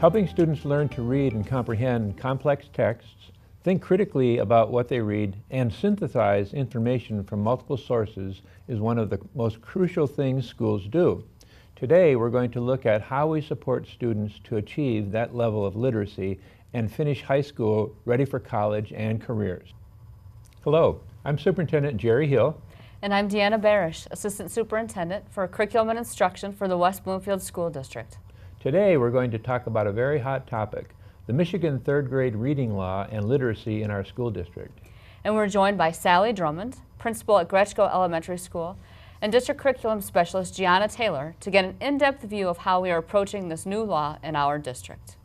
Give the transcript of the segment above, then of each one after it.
Helping students learn to read and comprehend complex texts, think critically about what they read, and synthesize information from multiple sources is one of the most crucial things schools do. Today, we're going to look at how we support students to achieve that level of literacy and finish high school ready for college and careers. Hello, I'm Superintendent Gerald Hill. And I'm Deanna Barash, Assistant Superintendent for Curriculum and Instruction for the West Bloomfield School District. Today, we're going to talk about a very hot topic, the Michigan third grade reading law and literacy in our school district. And we're joined by Sally Drummond, principal at Grechko Elementary School, and District Curriculum Specialist Gianna Taylor to get an in-depth view of how we are approaching this new law in our district.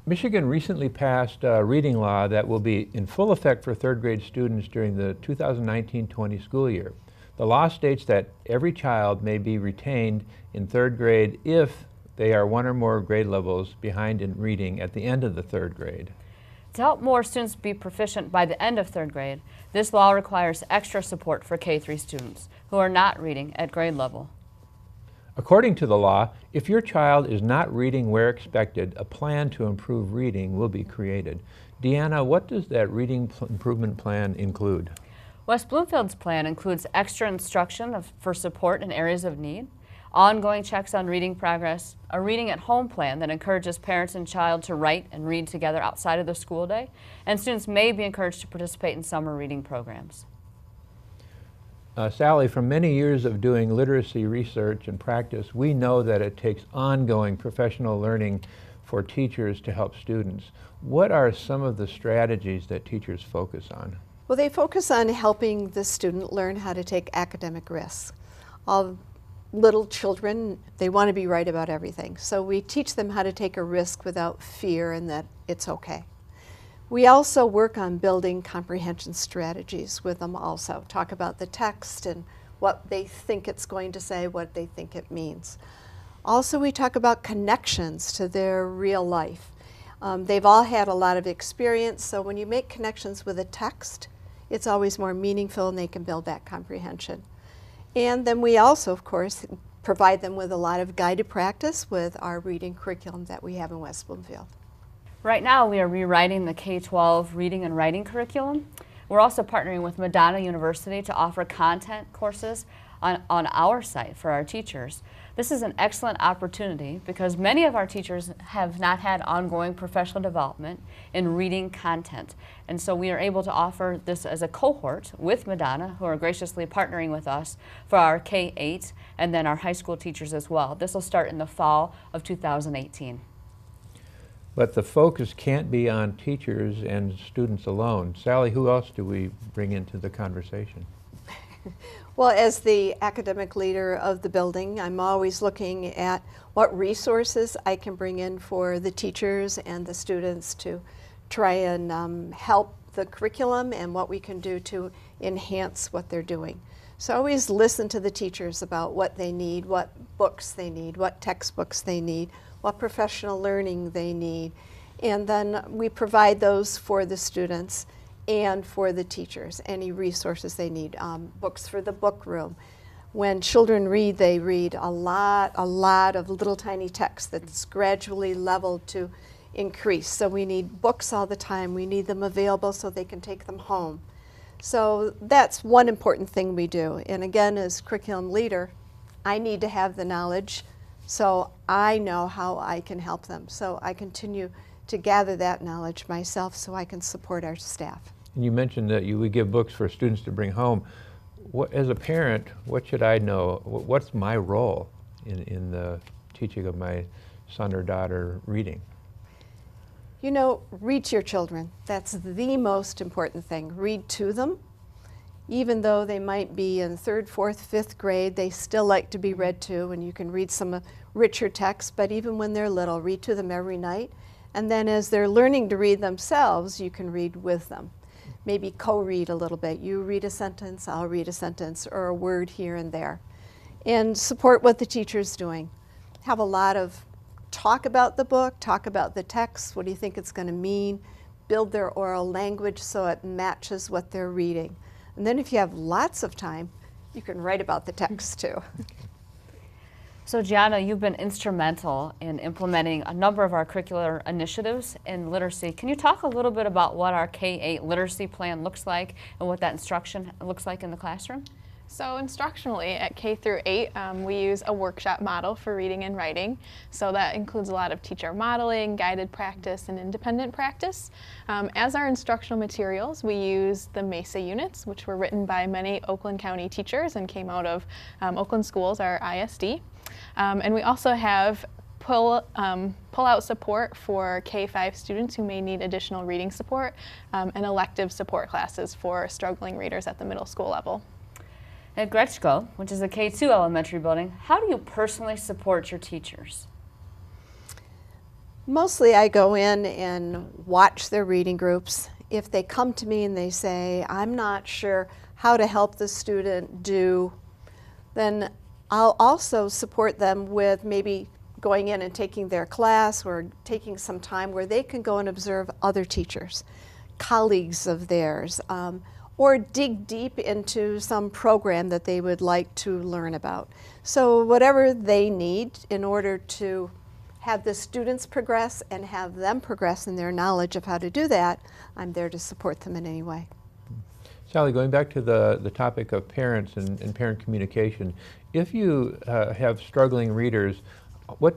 Michigan recently passed a reading law that will be in full effect for third grade students during the 2019-20 school year. The law states that every child may be retained in third grade if they are one or more grade levels behind in reading at the end of the third grade. To help more students be proficient by the end of third grade, this law requires extra support for K-3 students who are not reading at grade level. According to the law, if your child is not reading where expected, a plan to improve reading will be created. Deanna, what does that reading improvement plan include? West Bloomfield's plan includes extra instruction for support in areas of need, ongoing checks on reading progress, a reading at home plan that encourages parents and child to write and read together outside of the school day, and students may be encouraged to participate in summer reading programs. Sally, from many years of doing literacy research and practice, we know that it takes ongoing professional learning for teachers to help students. What are some of the strategies that teachers focus on? Well, they focus on helping the student learn how to take academic risks. All little children, they want to be right about everything. So we teach them how to take a risk without fear and that it's okay. We also work on building comprehension strategies with them also. Talk about the text and what they think it's going to say, what they think it means. Also, we talk about connections to their real life. They've all had a lot of experience, so when you make connections with a text, it's always more meaningful and they can build that comprehension. And then we also, of course, provide them with a lot of guided practice with our reading curriculum that we have in West Bloomfield. Right now, we are rewriting the K-12 reading and writing curriculum. We're also partnering with Madonna University to offer content courses on our site for our teachers. This is an excellent opportunity because many of our teachers have not had ongoing professional development in reading content. And so we are able to offer this as a cohort with Madonna, who are graciously partnering with us for our K-8 and then our high school teachers as well. This will start in the fall of 2018. But the focus can't be on teachers and students alone. Sally, who else do we bring into the conversation? Well, as the academic leader of the building, I'm always looking at what resources I can bring in for the teachers and the students to try and help the curriculum and what we can do to enhance what they're doing. So I always listen to the teachers about what they need, what books they need, what textbooks they need, what professional learning they need, and then we provide those for the students and for the teachers, any resources they need, books for the book room. When children read, they read a lot of little tiny text that's gradually leveled to increase. So we need books all the time. We need them available so they can take them home. So that's one important thing we do. And again, as curriculum leader, I need to have the knowledge so I know how I can help them. So I continue to gather that knowledge myself so I can support our staff. And you mentioned that you would give books for students to bring home. As a parent, what should I know? What's my role in the teaching of my son or daughter reading? You know, read to your children. That's the most important thing. Read to them. Even though they might be in third, fourth, fifth grade, they still like to be read to, and you can read some richer texts, but even when they're little, read to them every night. And then as they're learning to read themselves, you can read with them. Maybe co-read a little bit. You read a sentence, I'll read a sentence, or a word here and there. And support what the teacher's doing. Have a lot of talk about the book, talk about the text, what do you think it's going to mean, build their oral language so it matches what they're reading. And then if you have lots of time, you can write about the text too. So Gianna, you've been instrumental in implementing a number of our curricular initiatives in literacy. Can you talk a little bit about what our K-8 literacy plan looks like and what that instruction looks like in the classroom? So instructionally at K through 8, we use a workshop model for reading and writing. So that includes a lot of teacher modeling, guided practice, and independent practice. As our instructional materials, we use the MESA units, which were written by many Oakland County teachers and came out of Oakland Schools, our ISD. And we also have pull-out support for K-5 students who may need additional reading support and elective support classes for struggling readers at the middle school level. At Gretschko, which is a K-2 elementary building, how do you personally support your teachers? Mostly I go in and watch their reading groups. If they come to me and they say, I'm not sure how to help the student do, then I'll also support them with maybe going in and taking their class or taking some time where they can go and observe other teachers, colleagues of theirs, or dig deep into some program that they would like to learn about. So whatever they need in order to have the students progress and have them progress in their knowledge of how to do that, I'm there to support them in any way. Sally, going back to the topic of parents and parent communication, if you have struggling readers, what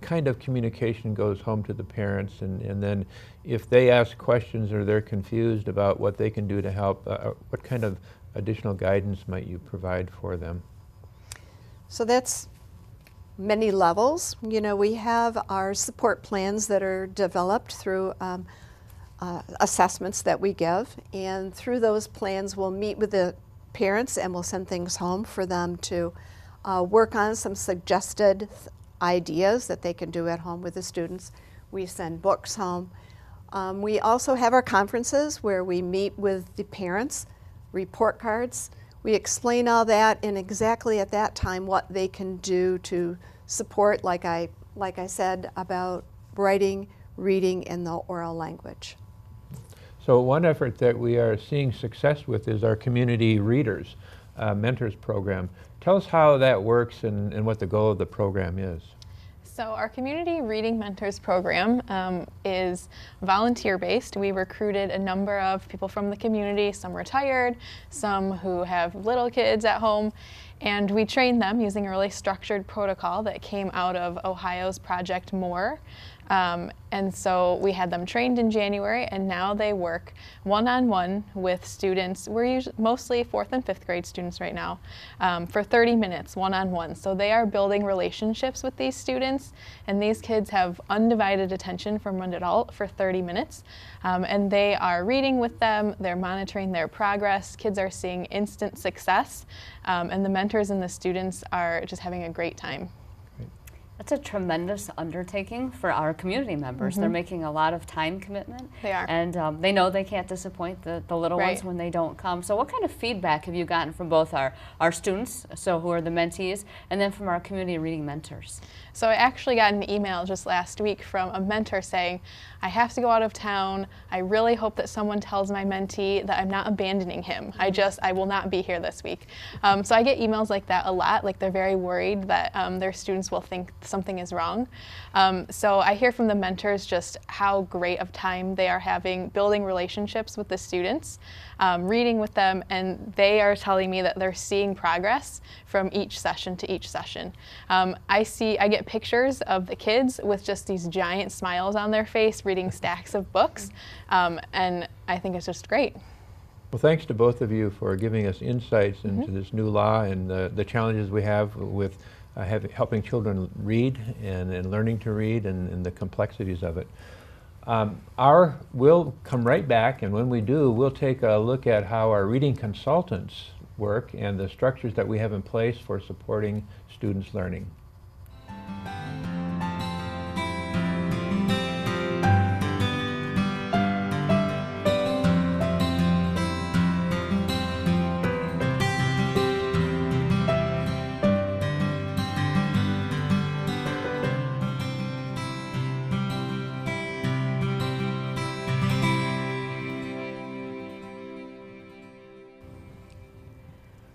kind of communication goes home to the parents, and then if they ask questions or they're confused about what they can do to help, what kind of additional guidance might you provide for them? So that's many levels. You know, we have our support plans that are developed through assessments that we give, and through those plans we'll meet with the parents and we'll send things home for them to work on some suggested ideas that they can do at home with the students. We send books home. We also have our conferences where we meet with the parents, report cards. We explain all that and exactly at that time what they can do to support, like I said, about writing, reading, and the oral language. So one effort that we are seeing success with is our community readers mentors program. Tell us how that works and what the goal of the program is. So our Community Reading Mentors program is volunteer-based. We recruited a number of people from the community, some retired, some who have little kids at home, and we trained them using a really structured protocol that came out of Ohio's Project More. And so we had them trained in January, and now they work one-on-one with students. We're mostly 4th and 5th grade students right now, for 30 minutes one-on-one. So they are building relationships with these students, and these kids have undivided attention from an adult for 30 minutes. And they are reading with them, they're monitoring their progress, kids are seeing instant success, and the mentors and the students are just having a great time. That's a tremendous undertaking for our community members. They're making a lot of time commitment. They are. And they know they can't disappoint the little ones when they don't come. So what kind of feedback have you gotten from both our students, so who are the mentees, and then from our community reading mentors? So I actually got an email just last week from a mentor saying, I have to go out of town. I really hope that someone tells my mentee that I'm not abandoning him. I will not be here this week. So I get emails like that a lot, like they're very worried that their students will think something is wrong. So I hear from the mentors just how great of time they are having building relationships with the students, reading with them, and they are telling me that they're seeing progress from each session to each session. I get pictures of the kids with just these giant smiles on their face reading stacks of books, and I think it's just great. Well, thanks to both of you for giving us insights into this new law and the challenges we have with helping children read and learning to read and the complexities of it. We'll come right back, and when we do, we'll take a look at how our reading consultants work and the structures that we have in place for supporting students' learning.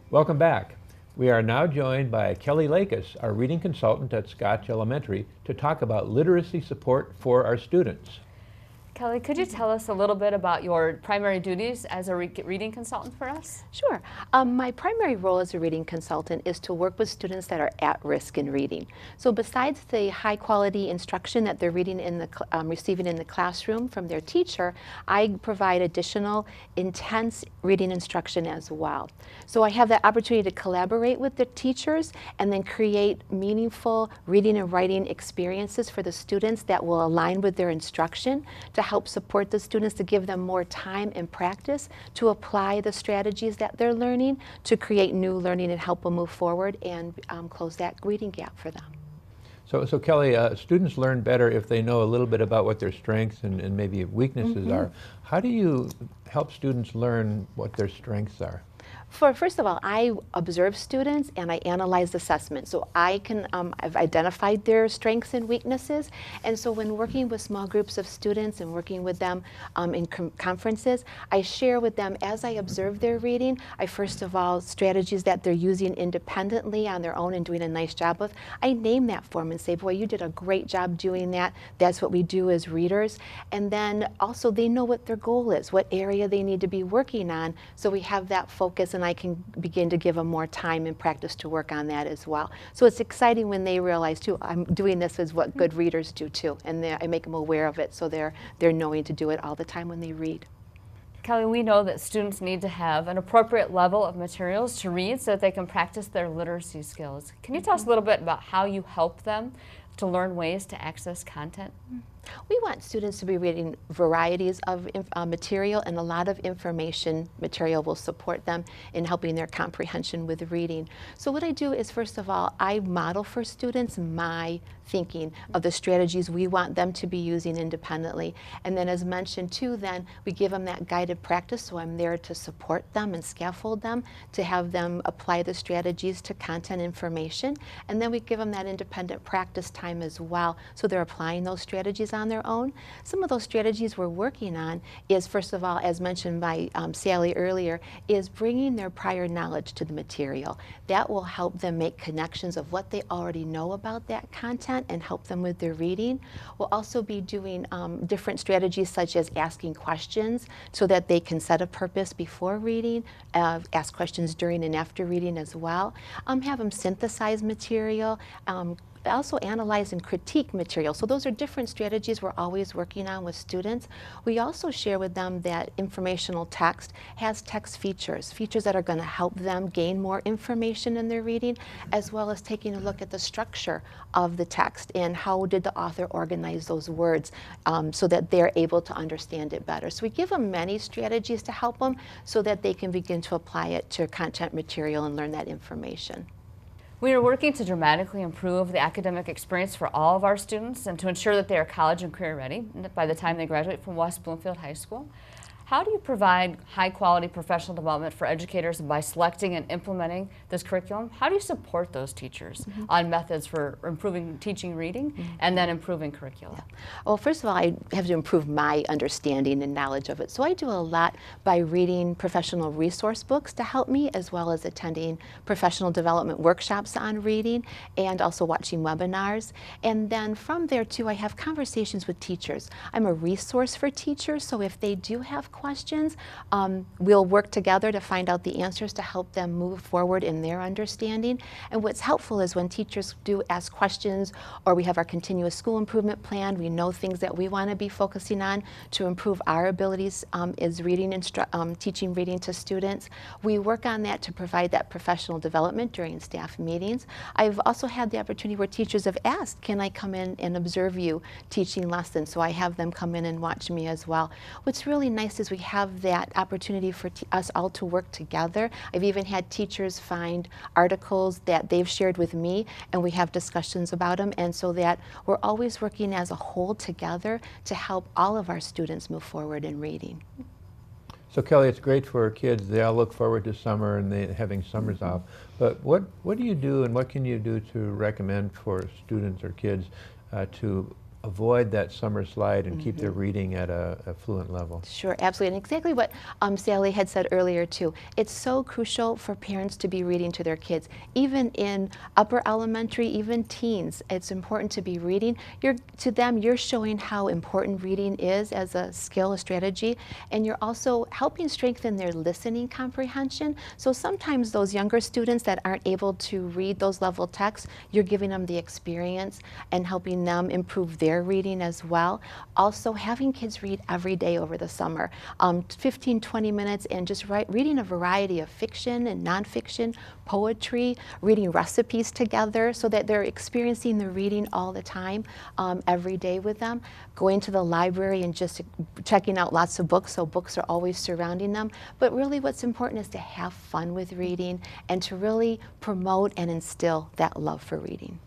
Welcome back. We are now joined by Kelly Lakis, our reading consultant at Scotch Elementary, to talk about literacy support for our students. Kelly, could you tell us a little bit about your primary duties as a reading consultant for us? Sure. My primary role as a reading consultant is to work with students that are at risk in reading. So besides the high quality instruction that they're reading in the receiving in the classroom from their teacher, I provide additional intense reading instruction as well. So I have that opportunity to collaborate with the teachers and then create meaningful reading and writing experiences for the students that will align with their instruction to help support the students, to give them more time and practice to apply the strategies that they're learning to create new learning and help them move forward and close that reading gap for them. So Kelly, students learn better if they know a little bit about what their strengths and maybe weaknesses are. How do you help students learn what their strengths are? First of all, I observe students and I analyze assessment. So I can, I've identified their strengths and weaknesses. And so when working with small groups of students and working with them in conferences, I share with them as I observe their reading, first of all, strategies that they're using independently on their own and doing a nice job with. I name that for them and say, boy, you did a great job doing that. That's what we do as readers. And then also they know what their goal is, what area they need to be working on. So we have that focus, and I can begin to give them more time and practice to work on that as well. So it's exciting when they realize too, I'm doing this as what good readers do too, and I make them aware of it so they're knowing to do it all the time when they read. Kelly, we know that students need to have an appropriate level of materials to read so that they can practice their literacy skills. Can you tell us a little bit about how you help them to learn ways to access content? We want students to be reading varieties of material, and a lot of information material will support them in helping their comprehension with reading. So what I do is, first of all, I model for students my thinking of the strategies we want them to be using independently. And then as mentioned too, then we give them that guided practice, so I'm there to support them and scaffold them to have them apply the strategies to content information. And then we give them that independent practice time as well, so they're applying those strategies on their own. Some of those strategies we're working on is, first of all, as mentioned by Sally earlier, is bringing their prior knowledge to the material. That will help them make connections of what they already know about that content and help them with their reading. We'll also be doing different strategies such as asking questions so that they can set a purpose before reading, ask questions during and after reading as well, have them synthesize material, also analyze and critique material. So those are different strategies we're always working on with students. We also share with them that informational text has text features that are going to help them gain more information in their reading, as well as taking a look at the structure of the text and how did the author organize those words so that they're able to understand it better. So we give them many strategies to help them so that they can begin to apply it to content material and learn that information. We are working to dramatically improve the academic experience for all of our students and to ensure that they are college and career ready by the time they graduate from West Bloomfield High School. How do you provide high-quality professional development for educators by selecting and implementing this curriculum? How do you support those teachers on methods for improving teaching reading and then improving curriculum? Yeah. Well, first of all, I have to improve my understanding and knowledge of it. So I do a lot by reading professional resource books to help me, as well as attending professional development workshops on reading and also watching webinars. And then from there, too, I have conversations with teachers. I'm a resource for teachers, so if they do have questions, we'll work together to find out the answers to help them move forward in their understanding. And what's helpful is when teachers do ask questions, or we have our continuous school improvement plan, we know things that we want to be focusing on to improve our abilities is teaching reading to students. We work on that to provide that professional development during staff meetings. I've also had the opportunity where teachers have asked, can I come in and observe you teaching lessons? So I have them come in and watch me as well. What's really nice is we have that opportunity for us all to work together. I've even had teachers find articles that they've shared with me, and we have discussions about them, and so that we're always working as a whole together to help all of our students move forward in reading. So Kelly, it's great for kids. They all look forward to summer and having summers off. But what do you do, and what can you do to recommend for students or kids to avoid that summer slide and keep their reading at a fluent level. Sure, absolutely. And exactly what Sally had said earlier too. It's so crucial for parents to be reading to their kids. Even in upper elementary, even teens, it's important to be reading. To them, you're showing how important reading is as a skill, a strategy, and you're also helping strengthen their listening comprehension. So sometimes those younger students that aren't able to read those level texts, you're giving them the experience and helping them improve their reading as well. Also, having kids read every day over the summer, 15, 20 minutes, and just reading a variety of fiction and nonfiction, poetry, reading recipes together so that they're experiencing the reading all the time, every day with them. Going to the library and just checking out lots of books, so books are always surrounding them. But really what's important is to have fun with reading and to really promote and instill that love for reading.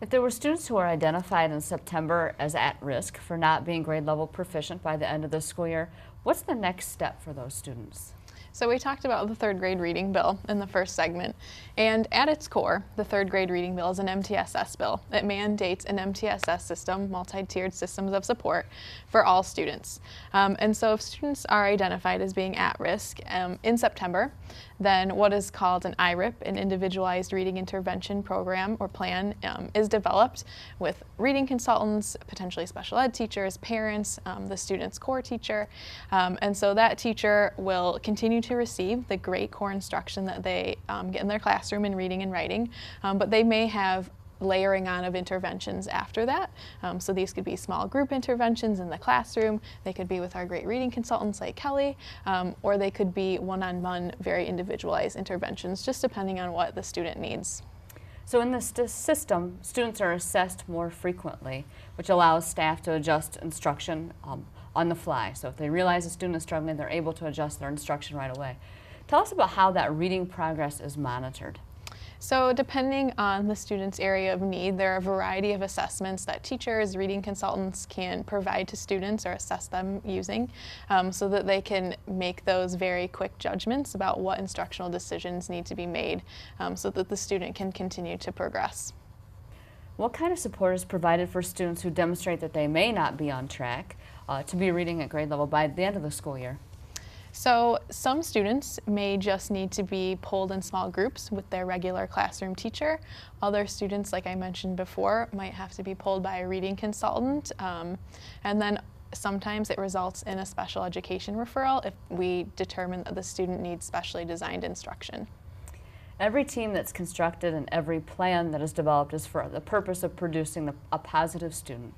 If there were students who are identified in September as at risk for not being grade level proficient by the end of the school year, what's the next step for those students? So we talked about the third grade reading bill in the first segment, and at its core, the third grade reading bill is an MTSS bill. It mandates an MTSS system, multi-tiered systems of support, for all students. And so if students are identified as being at risk in September, then what is called an IRIP, an Individualized Reading Intervention Program or plan, is developed with reading consultants, potentially special ed teachers, parents, the student's core teacher, and so that teacher will continue to receive the great core instruction that they get in their classroom in reading and writing, but they may have layering on of interventions after that. So these could be small group interventions in the classroom, they could be with our great reading consultants like Kelly, or they could be one-on-one, very individualized interventions, just depending on what the student needs. So in this system, students are assessed more frequently, which allows staff to adjust instruction on the fly. So if they realize a student is struggling, they're able to adjust their instruction right away. Tell us about how that reading progress is monitored. So depending on the student's area of need, there are a variety of assessments that teachers, reading consultants can provide to students or assess them using, so that they can make those very quick judgments about what instructional decisions need to be made, so that the student can continue to progress. What kind of support is provided for students who demonstrate that they may not be on track to be reading at grade level by the end of the school year? So some students may just need to be pulled in small groups with their regular classroom teacher. Other students, like I mentioned before, might have to be pulled by a reading consultant. And then sometimes it results in a special education referral if we determine that the student needs specially designed instruction. Every team that's constructed and every plan that is developed is for the purpose of producing a positive student.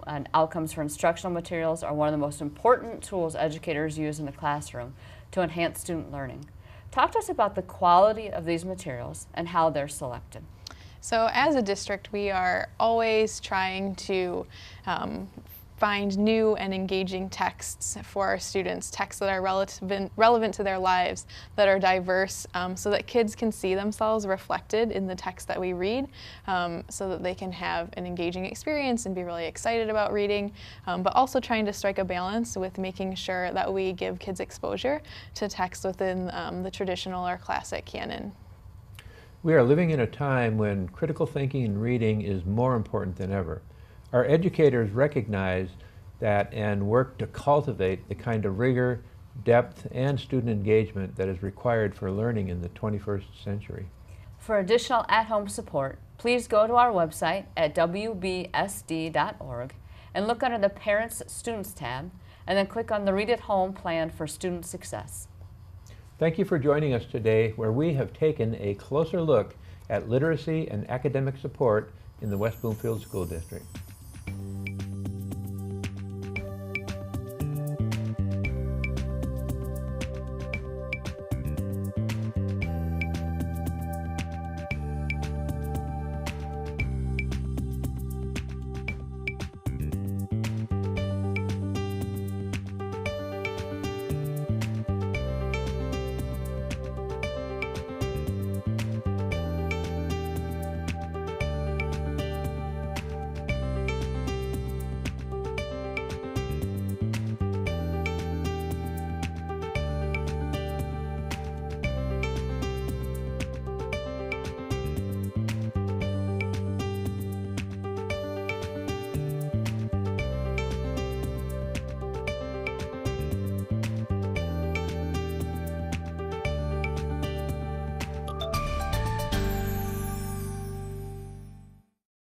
And outcomes for instructional materials are one of the most important tools educators use in the classroom to enhance student learning. Talk to us about the quality of these materials and how they're selected. So as a district, we are always trying to find new and engaging texts for our students, texts that are relevant to their lives, that are diverse, so that kids can see themselves reflected in the text that we read, so that they can have an engaging experience and be really excited about reading, but also trying to strike a balance with making sure that we give kids exposure to texts within the traditional or classic canon. We are living in a time when critical thinking and reading is more important than ever. Our educators recognize that and work to cultivate the kind of rigor, depth, and student engagement that is required for learning in the 21st century. For additional at-home support, please go to our website at WBSD.org and look under the Parents Students tab, and then click on the Read at Home plan for student success. Thank you for joining us today, where we have taken a closer look at literacy and academic support in the West Bloomfield School District.